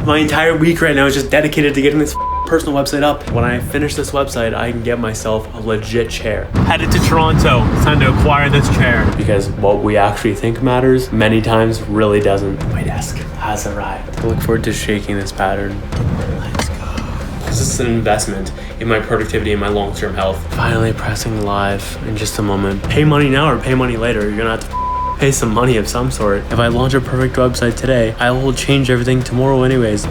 My entire week right now is just dedicated to getting this personal website up. When I finish this website, I can get myself a legit chair. Headed to Toronto. It's time to acquire this chair. Because what we actually think matters many times really doesn't. My desk has arrived. I look forward to shaking this pattern. Let's go. This is an investment in my productivity and my long-term health. Finally pressing live in just a moment. Pay money now or pay money later. You're gonna have to pay some money of some sort. If I launch a perfect website today, I will change everything tomorrow anyways.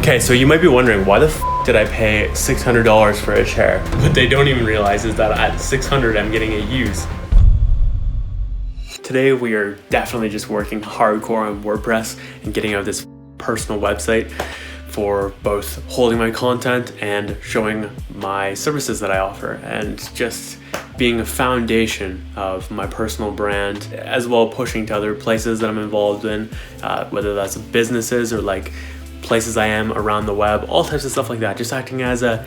Okay, so you might be wondering, why the did I pay $600 for a chair? What they don't even realize is that at $600, I'm getting a use. Today, we are definitely just working hardcore on WordPress and getting out this personal website for both holding my content and showing my services that I offer, and just being a foundation of my personal brand, as well pushing to other places that I'm involved in, whether that's businesses or like places I am around the web, all types of stuff like that, just acting as a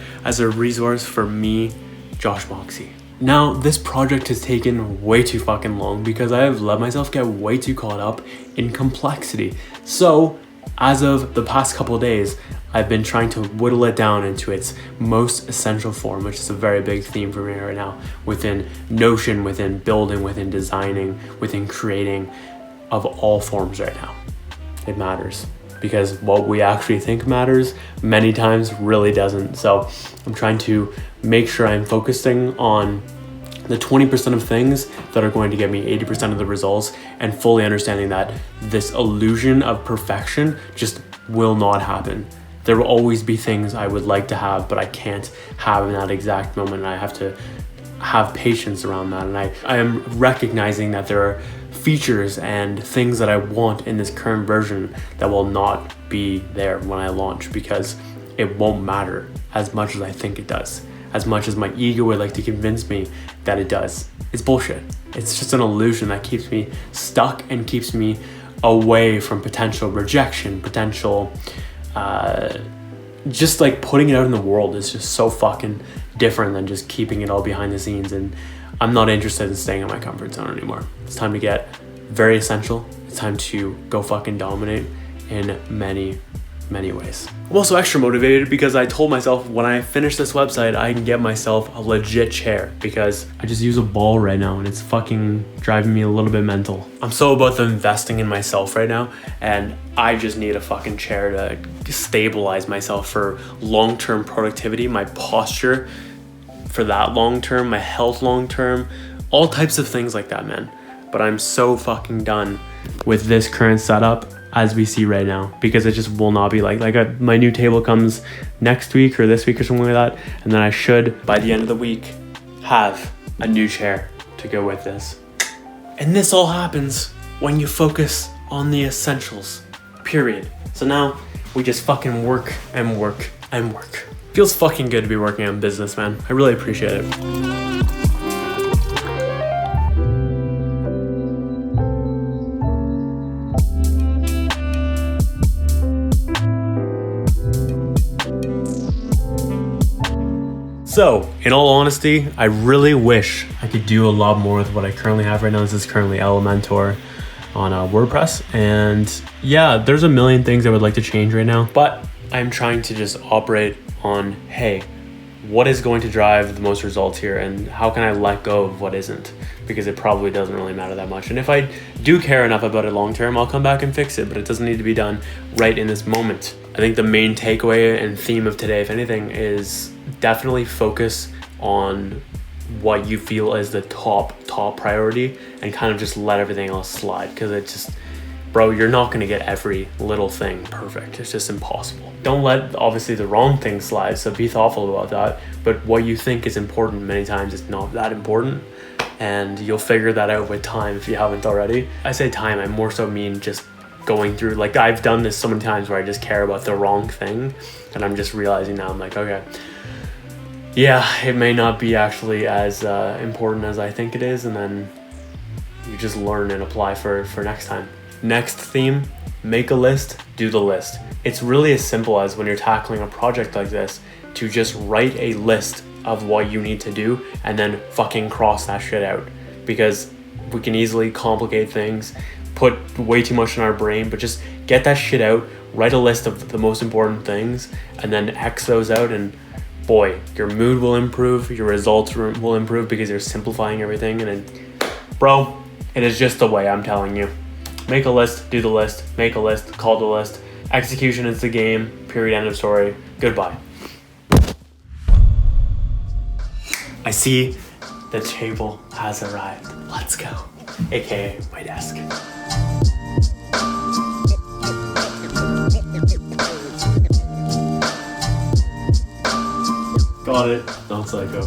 resource for me, Josh Moxey. Now, this project has taken way too fucking long because I have let myself get way too caught up in complexity. So, as of the past couple of days, I've been trying to whittle it down into its most essential form, which is a very big theme for me right now, within Notion, within building, within designing, within creating, of all forms right now. It matters. Because what we actually think matters many times really doesn't. So I'm trying to make sure I'm focusing on the 20% of things that are going to get me 80% of the results, and fully understanding that this illusion of perfection just will not happen. There will always be things I would like to have, but I can't have in that exact moment, and I have to have patience around that. And I am recognizing that there are features and things that I want in this current version that will not be there when I launch, because it won't matter as much as I think it does, as much as my ego would like to convince me that it does. It's bullshit. It's just an illusion that keeps me stuck and keeps me away from potential rejection, potential, just like putting it out in the world is just so fucking different than just keeping it all behind the scenes. And I'm not interested in staying in my comfort zone anymore. It's time to get very essential. It's time to go fucking dominate in many, many ways. I'm also extra motivated because I told myself when I finish this website, I can get myself a legit chair, because I just use a ball right now and it's fucking driving me a little bit mental. I'm so about the investing in myself right now, and I just need a fucking chair to stabilize myself for long-term productivity, my posture for that long-term, my health long-term, all types of things like that, man. But I'm so fucking done with this current setup as we see right now, because it just will not be like my new table comes next week or this week or something like that, and then I should, by the end of the week, have a new chair to go with this. And this all happens when you focus on the essentials, period. So now we just fucking work and work and work. Feels fucking good to be working on business, man. I really appreciate it. So, in all honesty, I really wish I could do a lot more with what I currently have right now. This is currently Elementor on WordPress. And yeah, there's a million things I would like to change right now, but I'm trying to just operate on, hey, what is going to drive the most results here, and how can I let go of what isn't? Because it probably doesn't really matter that much. And if I do care enough about it long term, I'll come back and fix it, but it doesn't need to be done right in this moment. I think the main takeaway and theme of today, if anything, is definitely focus on what you feel is the top priority, and kind of just let everything else slide, because it just, bro, you're not going to get every little thing perfect. It's just impossible. Don't let, obviously, the wrong thing slide, so be thoughtful about that. But what you think is important many times is not that important, and you'll figure that out with time if you haven't already. I say time, I more so mean just going through, like I've done this so many times where I just care about the wrong thing, and I'm just realizing now, I'm like, okay, yeah, it may not be actually as important as I think it is, and then you just learn and apply for next time. Next theme, make a list, do the list. It's really as simple as, when you're tackling a project like this, to just write a list of what you need to do and then fucking cross that shit out. Because we can easily complicate things, put way too much in our brain, but just get that shit out, write a list of the most important things and then X those out, and boy, your mood will improve, your results will improve because you're simplifying everything. And then, bro, it is just the way, I'm telling you. Make a list, do the list, make a list, call the list. Execution is the game, period, end of story. Goodbye. I see the table has arrived. Let's go. AKA my desk. Got it. Not psycho.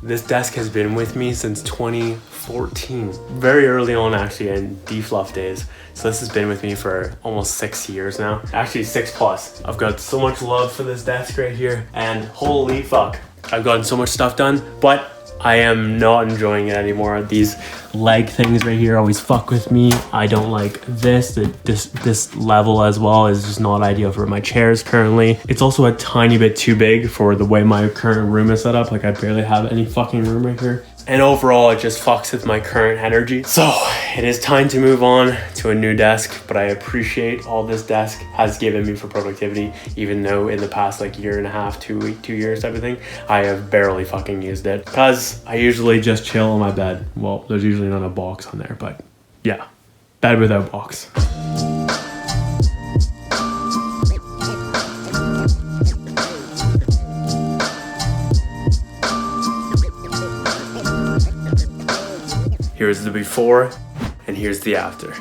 This desk has been with me since 2014. Very early on, actually, in D-Fluff days. So this has been with me for almost 6 years now. Actually 6+. I've got so much love for this desk right here, and holy fuck, I've gotten so much stuff done, but I am not enjoying it anymore. These leg things right here always fuck with me. I don't like this. This level as well is just not ideal for my chairs currently. It's also a tiny bit too big for the way my current room is set up. Like, I barely have any fucking room right here. And overall, it just fucks with my current energy. So it is time to move on to a new desk, but I appreciate all this desk has given me for productivity, even though in the past like year and a half, 2 years type of thing, I have barely fucking used it. Cause I usually just chill on my bed. Well, there's usually not a box on there, but yeah, bed without box. Here's the before and here's the after.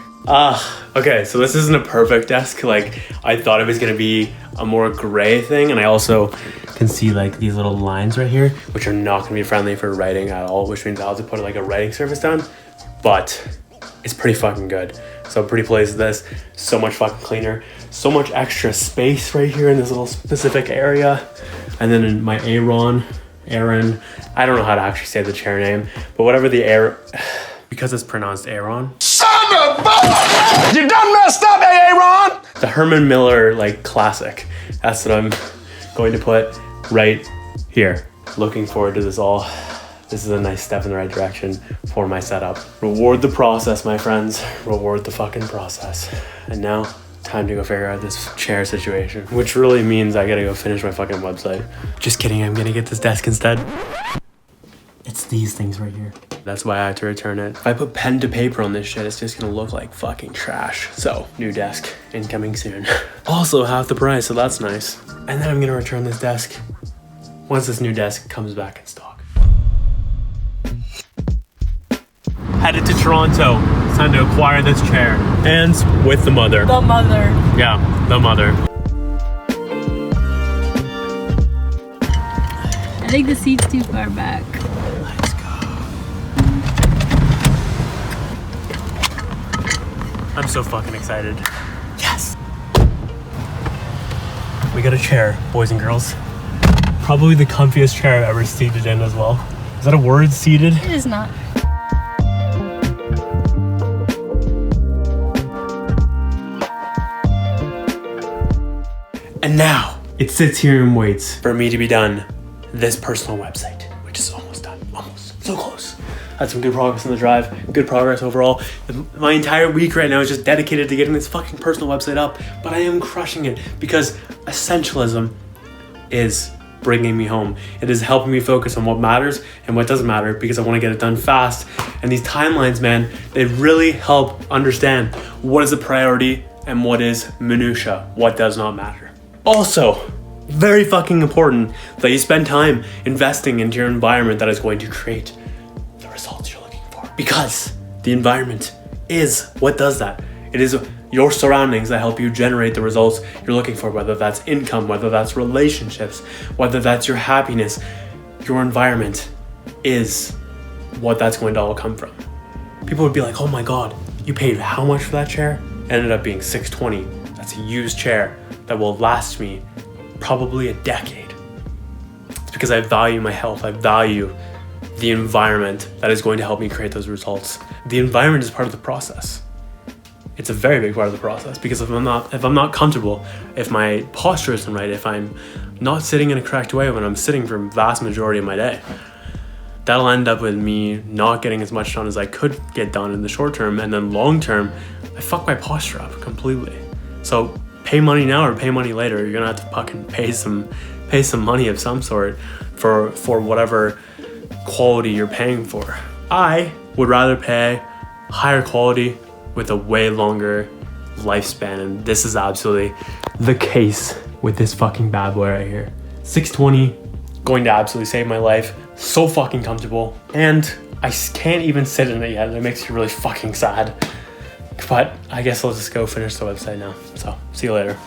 Okay, so this isn't a perfect desk. Like, I thought it was gonna be a more gray thing, and I also can see like these little lines right here, which are not gonna be friendly for writing at all, which means I'll have to put like a writing surface down, but it's pretty fucking good. So I'm pretty pleased with this. So much fucking cleaner, so much extra space right here in this little specific area. And then in my Aeron, I don't know how to actually say the chair name, but whatever the because it's pronounced Aeron. Son of a bitch! You done messed up, Aeron! The Herman Miller like classic. That's what I'm going to put right here. Looking forward to this all. This is a nice step in the right direction for my setup. Reward the process, my friends. Reward the fucking process. And now, time to go figure out this chair situation, which really means I gotta go finish my fucking website. Just kidding, I'm gonna get this desk instead. It's these things right here. That's why I had to return it. If I put pen to paper on this shit, it's just gonna look like fucking trash. So, new desk, incoming soon. Also half the price, so that's nice. And then I'm gonna return this desk once this new desk comes back in stock. Headed to Toronto. It's time to acquire this chair. And with the mother. The mother. Yeah, the mother. I think the seat's too far back. Let's go. I'm so fucking excited. Yes! We got a chair, boys and girls. Probably the comfiest chair I've ever seated in as well. Is that a word, seated? It is not. And now, it sits here and waits for me to be done this personal website, which is almost done, almost, so close. Had some good progress on the drive, good progress overall. My entire week right now is just dedicated to getting this fucking personal website up, but I am crushing it because Essentialism is bringing me home. It is helping me focus on what matters and what doesn't matter because I want to get it done fast. And these timelines, man, they really help understand what is a priority and what is minutia, what does not matter. Also, very fucking important that you spend time investing into your environment that is going to create the results you're looking for. Because the environment is what does that. It is your surroundings that help you generate the results you're looking for, whether that's income, whether that's relationships, whether that's your happiness. Your environment is what that's going to all come from. People would be like, oh my God, you paid how much for that chair? It ended up being $620. That's a used chair that will last me probably a decade. It's because I value my health. I value the environment that is going to help me create those results. The environment is part of the process. It's a very big part of the process because if I'm not comfortable, if my posture isn't right, if I'm not sitting in a correct way when I'm sitting for the vast majority of my day, that'll end up with me not getting as much done as I could get done in the short term, and then long term, I fuck my posture up completely. So pay money now or pay money later. You're gonna have to fucking pay some money of some sort for whatever quality you're paying for. I would rather pay higher quality with a way longer lifespan, and this is absolutely the case with this fucking bad boy right here. 620, going to absolutely save my life. So fucking comfortable, and I can't even sit in it yet, and it makes me really fucking sad. But I guess I'll just go finish the website now. So see you later.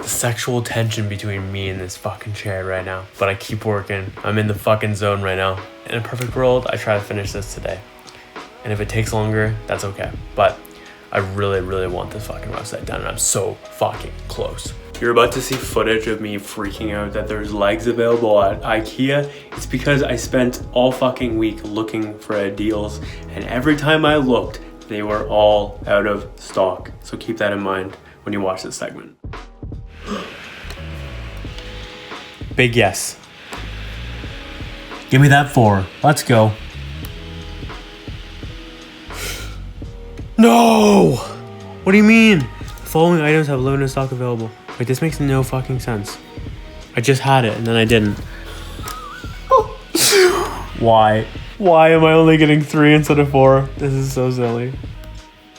Sexual tension between me and this fucking chair right now, but I keep working. I'm in the fucking zone right now. In a perfect world, I try to finish this today, and if it takes longer, that's okay, but I really want this fucking website done, and I'm so fucking close. You're about to see footage of me freaking out that there's legs available at IKEA. It's because I spent all fucking week looking for deals, and every time I looked, they were all out of stock. So keep that in mind when you watch this segment. Big yes. Give me that 4. Let's go. No! What do you mean? The following items have limited stock available. Like, this makes no fucking sense. I just had it and then I didn't. Why? Why am I only getting 3 instead of 4? This is so silly.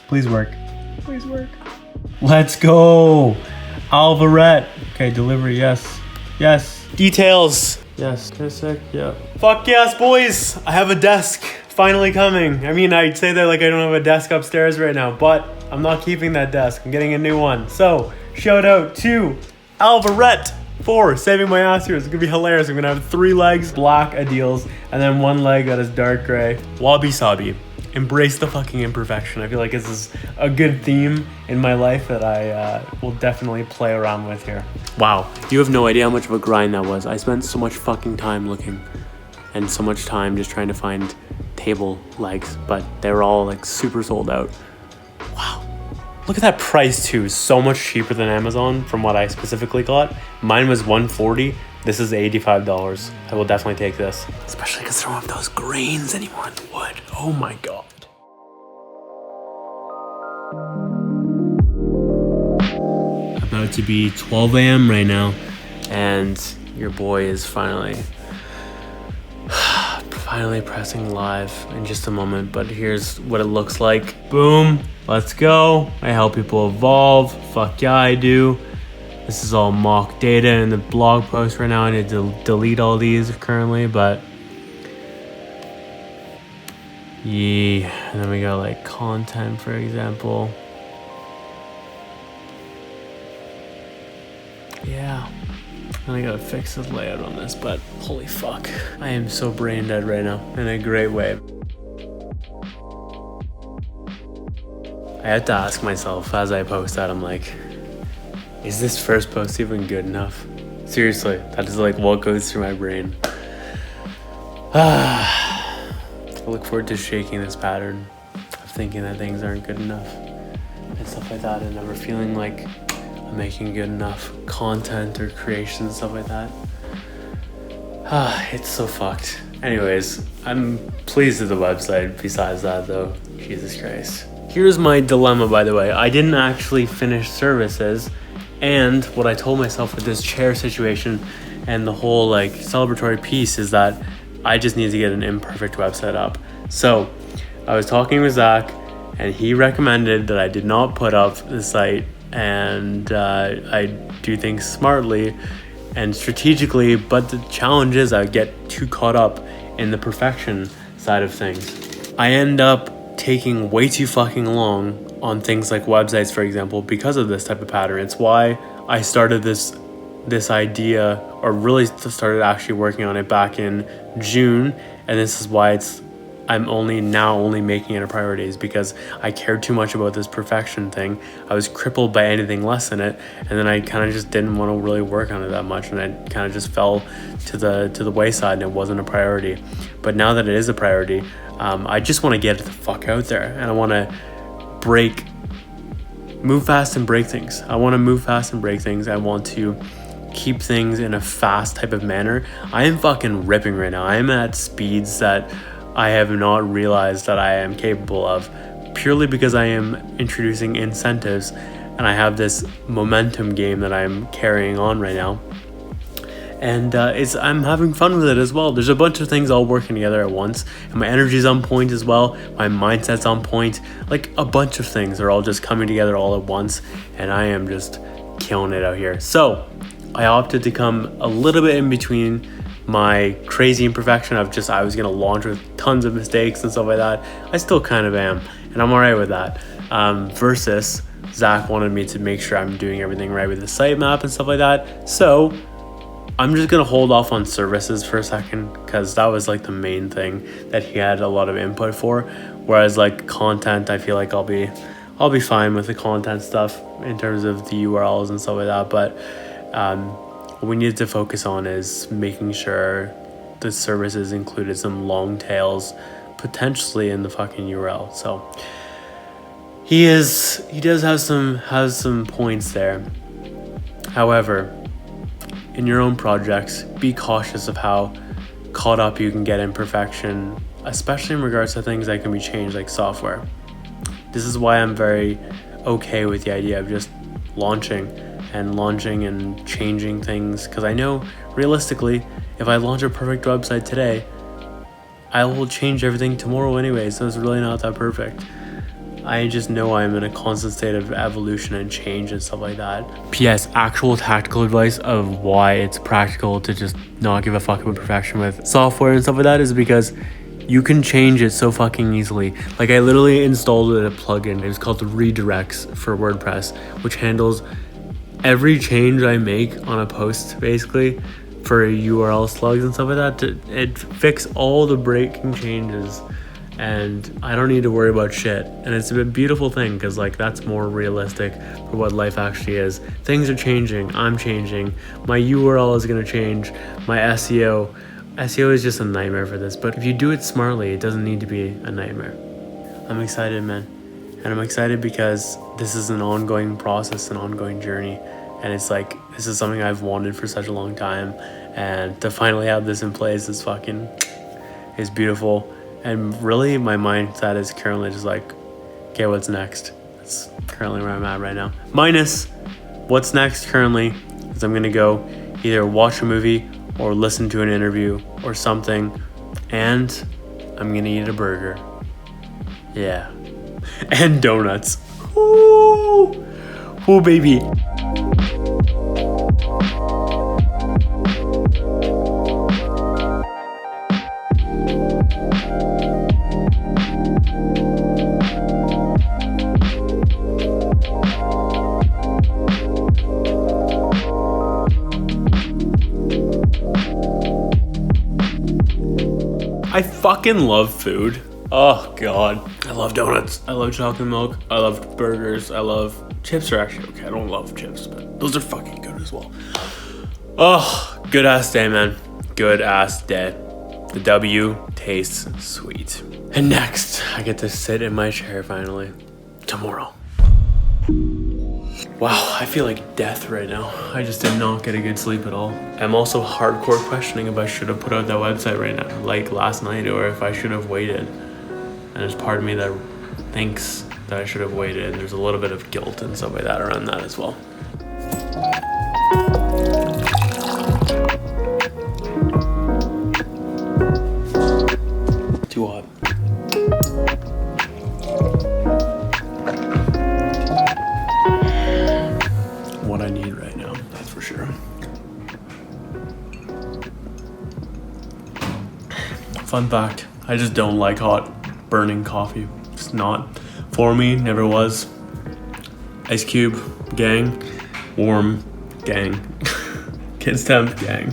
Please work. Please work. Let's go. Alvarette. Okay, delivery, yes. Yes. Details. Yes. Can I sec? Yeah. Fuck yes, boys. I have a desk. Finally coming. I mean, I'd say that like I don't have a desk upstairs right now, but I'm not keeping that desk. I'm getting a new one. So, shout out to Alvarette for saving my ass here. It's gonna be hilarious. I'm gonna have 3 legs, black Adiels, and then 1 leg that is dark gray. Wabi sabi. Embrace the fucking imperfection. I feel like this is a good theme in my life that I will definitely play around with here. Wow, you have no idea how much of a grind that was. I spent so much fucking time looking and so much time just trying to find table legs, but they were all like super sold out. Wow, look at that price too. So much cheaper than Amazon from what I specifically got. Mine was $140. This is $85. I will definitely take this. Especially because I don't have those grains anymore in the wood. Oh my God. About to be 12 a.m. right now, and your boy is finally pressing live in just a moment, but here's what it looks like. Boom, let's go. I help people evolve. Fuck yeah, I do. This is all mock data in the blog post right now. I need to delete all these currently, but yeah. And then we got like content, for example. Yeah. And I gotta fix the layout on this, but holy fuck. I am so brain dead right now in a great way. I had to ask myself as I post that, I'm like, is this first post even good enough? Seriously, that is like what goes through my brain. I look forward to shaking this pattern of thinking that things aren't good enough and stuff like that, and never feeling like I'm making good enough content or creation and stuff like that. It's so fucked. Anyways, I'm pleased with the website. Besides that though, Jesus Christ. Here's my dilemma, by the way. I didn't actually finish services, and what I told myself with this chair situation and the whole like celebratory piece is that I just need to get an imperfect website up. So I was talking with Zach, and he recommended that I did not put up the site, and I do things smartly and strategically, but the challenge is I get too caught up in the perfection side of things. I end up taking way too fucking long on things like websites, for example, because of this type of pattern. It's why I started this idea, or really started actually working on it back in June, and this is why it's I'm only making it a priority is because I cared too much about this perfection thing. I was crippled by anything less than it, and then I kind of just didn't want to really work on it that much, and I kind of just fell to the wayside, and it wasn't a priority. But now that it is a priority, I just want to get it the fuck out there, and I want to move fast and break things. I want to move fast and break things. I want to keep things in a fast type of manner. I am fucking ripping right now. I am at speeds that I have not realized that I am capable of, purely because I am introducing incentives and I have this momentum game that I'm carrying on right now. And I'm having fun with it as well. There's a bunch of things all working together at once, and my energy's on point as well. My mindset's on point. Like, a bunch of things are all just coming together all at once, and I am just killing it out here. So I opted to come a little bit in between my crazy imperfection of just I was gonna launch with tons of mistakes and stuff like that. I still kind of am, and I'm alright with that. Versus Zach wanted me to make sure I'm doing everything right with the sitemap and stuff like that. So I'm just gonna hold off on services for a second, because that was like the main thing that he had a lot of input for. Whereas like content, I feel like I'll be fine with the content stuff in terms of the URLs and stuff like that. But what we needed to focus on is making sure the services included some long tails potentially in the fucking URL. So he does have some points there. However, in your own projects, be cautious of how caught up you can get in perfection, especially in regards to things that can be changed, like software. This is why I'm very okay with the idea of just launching and changing things, because I know realistically, if I launch a perfect website today, I will change everything tomorrow anyway, so it's really not that perfect. I just know I'm in a constant state of evolution and change and stuff like that. P.S. Actual tactical advice of why it's practical to just not give a fuck about perfection with software and stuff like that is because you can change it so fucking easily. Like, I literally installed a plugin. It was called the Redirects for WordPress, which handles every change I make on a post, basically, for URL slugs and stuff like that. It fix all the breaking changes, and I don't need to worry about shit. And it's a beautiful thing, because like that's more realistic for what life actually is. Things are changing. I'm changing. My URL is going to change. My SEO is just a nightmare for this, but if you do it smartly, it doesn't need to be a nightmare. I'm excited, man. And I'm excited because this is an ongoing process, an ongoing journey. And it's like, this is something I've wanted for such a long time. And to finally have this in place is beautiful. And really, my mindset is currently just like, okay, what's next? That's currently where I'm at right now. Minus what's next currently is I'm going to go either watch a movie or listen to an interview or something, and I'm going to eat a burger. Yeah. And donuts. Ooh. Ooh, baby. I fucking love food. Oh god. I love donuts. I love chocolate milk. I love burgers. I love chips are actually okay. I don't love chips, but those are fucking good as well. Oh, good ass day, man. Good ass day. The W tastes sweet. And next, I get to sit in my chair finally. Tomorrow. Wow, I feel like death right now. I just did not get a good sleep at all. I'm also hardcore questioning if I should have put out that website right now, like last night, or if I should have waited. And there's part of me that thinks that I should have waited, and there's a little bit of guilt and stuff like that around that as well. Too hot. What I need right now, that's for sure. Fun fact, I just don't like hot, burning coffee. It's not for me, never was. Ice cube, gang. Warm, gang. Kids temp, gang.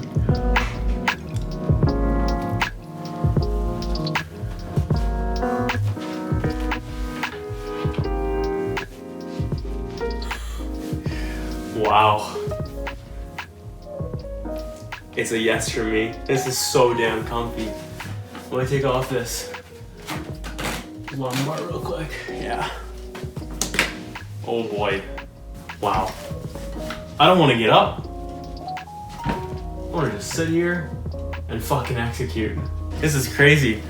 Wow. It's a yes for me. This is so damn comfy. Let me take off this lumbar real quick. Yeah. Oh boy. Wow. I don't want to get up. I want to just sit here and fucking execute. This is crazy.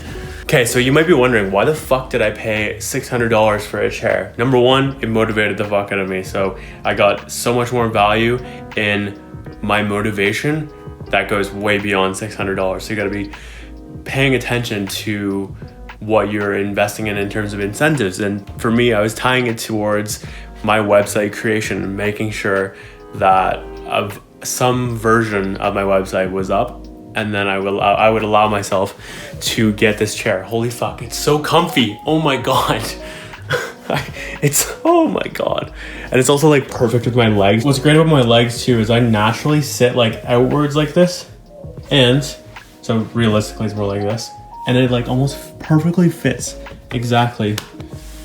Okay, so you might be wondering, why the fuck did I pay $600 for a chair? Number one, it motivated the fuck out of me. So I got so much more value in my motivation that goes way beyond $600. So you gotta be paying attention to what you're investing in terms of incentives. And for me, I was tying it towards my website creation and making sure that some version of my website was up, and then I would allow myself to get this chair. Holy fuck, it's so comfy. Oh my god. Oh my god. And it's also like perfect with my legs. What's great about my legs too is I naturally sit like outwards like this, and so realistically it's more like this, and it like almost perfectly fits exactly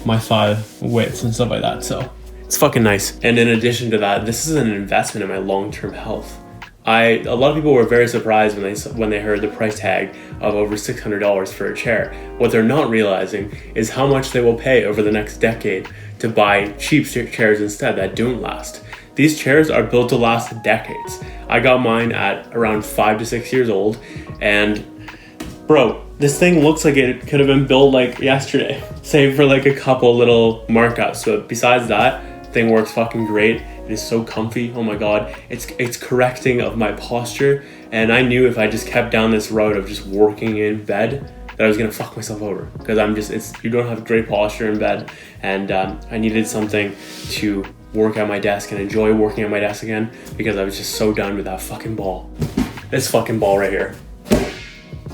my thigh widths and stuff like that. So it's fucking nice. And in addition to that, this is an investment in my long-term health. A lot of people were very surprised when they heard the price tag of over $600 for a chair. What they're not realizing is how much they will pay over the next decade to buy cheap chairs instead that don't last. These chairs are built to last decades. I got mine at around 5 to 6 years old, and bro, this thing looks like it could have been built like yesterday, save for like a couple little markups. But besides that, thing works fucking great. It is so comfy. Oh my god, it's correcting of my posture, and I knew if I just kept down this road of just working in bed that I was gonna fuck myself over, because you don't have great posture in bed, and I needed something to work at my desk and enjoy working at my desk again, because I was just so done with that fucking ball. This fucking ball right here.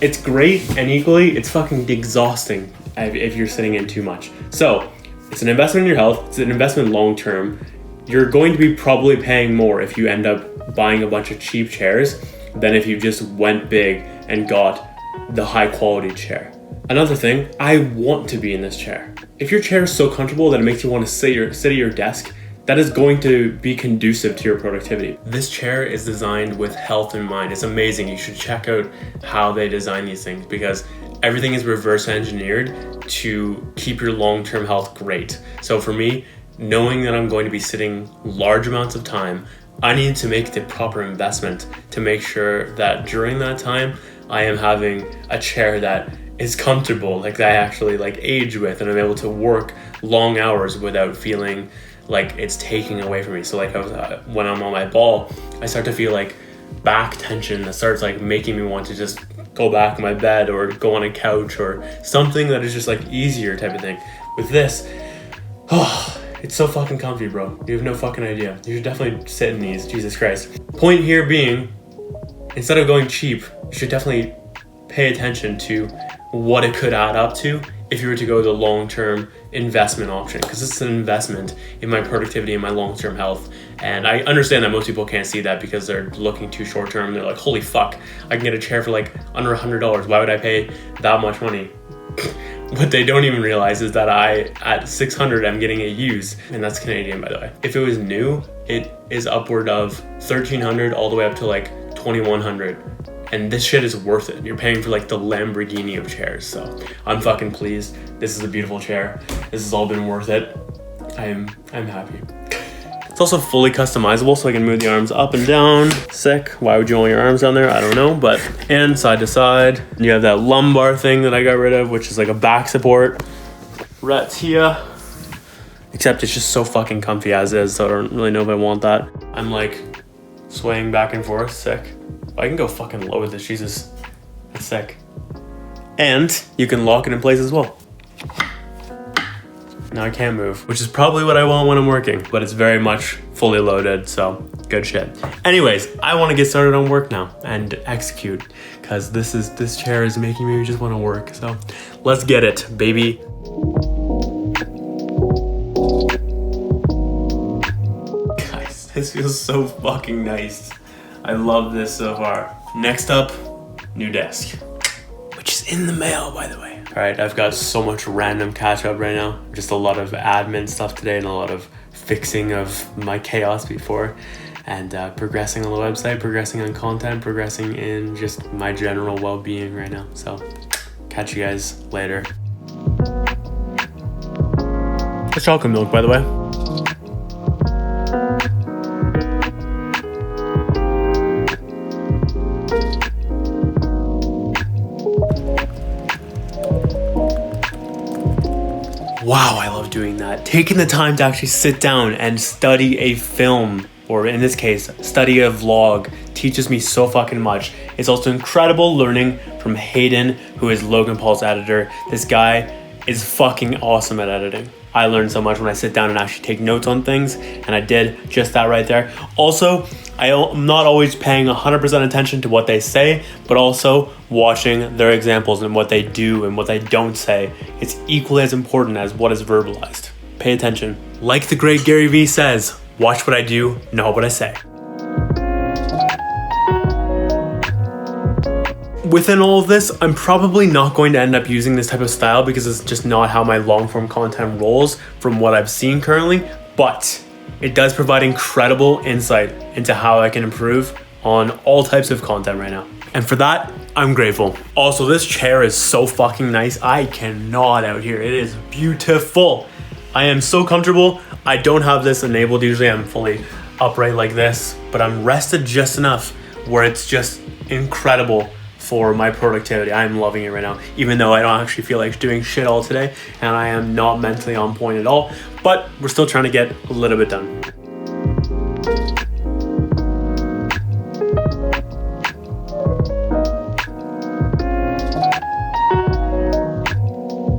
It's great, and equally it's fucking exhausting if you're sitting in too much. So it's an investment in your health. It's an investment long term. You're going to be probably paying more if you end up buying a bunch of cheap chairs than if you just went big and got the high quality chair. Another thing, I want to be in this chair. If your chair is so comfortable that it makes you want to sit at your desk, that is going to be conducive to your productivity. This chair is designed with health in mind. It's amazing. You should check out how they design these things, because everything is reverse engineered to keep your long-term health great. So for me, knowing that I'm going to be sitting large amounts of time, I need to make the proper investment to make sure that during that time, I am having a chair that is comfortable, like that I actually like age with, and I'm able to work long hours without feeling like it's taking away from me. So like when I'm on my ball, I start to feel like back tension that starts like making me want to just go back in my bed or go on a couch or something that is just like easier type of thing. With this, it's so fucking comfy, bro. You have no fucking idea. You should definitely sit in these, Jesus Christ. Point here being, instead of going cheap, you should definitely pay attention to what it could add up to if you were to go the long-term investment option, because it's an investment in my productivity and my long-term health. And I understand that most people can't see that because they're looking too short-term. They're like, holy fuck, I can get a chair for like under $100. Why would I pay that much money? What they don't even realize is that at 600, I'm getting it used, and that's Canadian, by the way. If it was new, it is upward of 1,300 all the way up to like 2,100. And this shit is worth it. You're paying for like the Lamborghini of chairs. So I'm fucking pleased. This is a beautiful chair. This has all been worth it. I'm happy. It's also fully customizable, so I can move the arms up and down. Sick. Why would you want your arms down there? I don't know, but and side to side. You have that lumbar thing that I got rid of, which is like a back support. Rats here. Except it's just so fucking comfy as is, so I don't really know if I want that. I'm like swaying back and forth. Sick. I can go fucking low with this, Jesus. That's sick. And you can lock it in place as well. Now I can't move, which is probably what I want when I'm working, but it's very much fully loaded, so good shit. Anyways, I want to get started on work now and execute, because this chair is making me just want to work. So let's get it, baby. Guys, this feels so fucking nice. I love this so far. Next up, new desk, which is in the mail, by the way. All right, I've got so much random catch up right now. Just a lot of admin stuff today and a lot of fixing of my chaos before, and progressing on the website, progressing on content, progressing in just my general well-being right now. So catch you guys later. It's chocolate milk, by the way. Wow, I love doing that. Taking the time to actually sit down and study a film, or in this case, study a vlog, teaches me so fucking much. It's also incredible learning from Hayden, who is Logan Paul's editor. This guy is fucking awesome at editing. I learn so much when I sit down and actually take notes on things, and I did just that right there. Also, I'm not always paying 100% attention to what they say, but also watching their examples and what they do and what they don't say. It's equally as important as what is verbalized. Pay attention. Like the great Gary Vee says, watch what I do, not what I say. Within all of this, I'm probably not going to end up using this type of style because it's just not how my long form content rolls from what I've seen currently, but it does provide incredible insight into how I can improve on all types of content right now. And for that, I'm grateful. Also, this chair is so fucking nice. I cannot out here. It is beautiful. I am so comfortable. I don't have this enabled. Usually I'm fully upright like this, but I'm rested just enough where it's just incredible for my productivity. I'm loving it right now, even though I don't actually feel like doing shit all today, and I am not mentally on point at all, but we're still trying to get a little bit done.